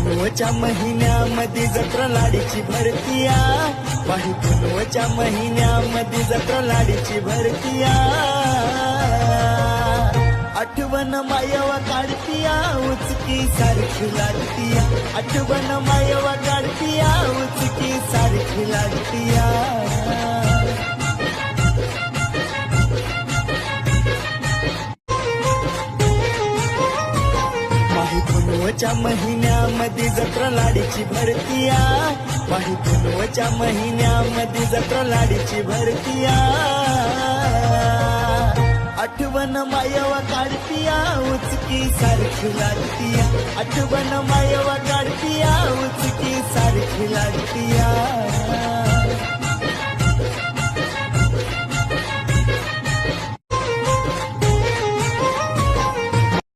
पुनवच्या महिन्यामध्ये जत्रा लाडीची भरतीया, पाही पुनवच्या महिन्यामध्ये जत्रा लाडीची भरतीया. आठवण मायवा काढतीया उचकी सारखी लागतीया, आठवण मायवा काढतीया उचकी सारखी लागतीया. पुनवच्या महिन्यामध्ये जत्रा लाडीची भरतीया, पाही पुनवच्या महिन्यामध्ये जत्रा लाडीची भरतीया. आठवण मायवा काढतीया उचकी सारखी लागतीया, आठवण मायवा काढतीया उचकी सारखी लागतीया.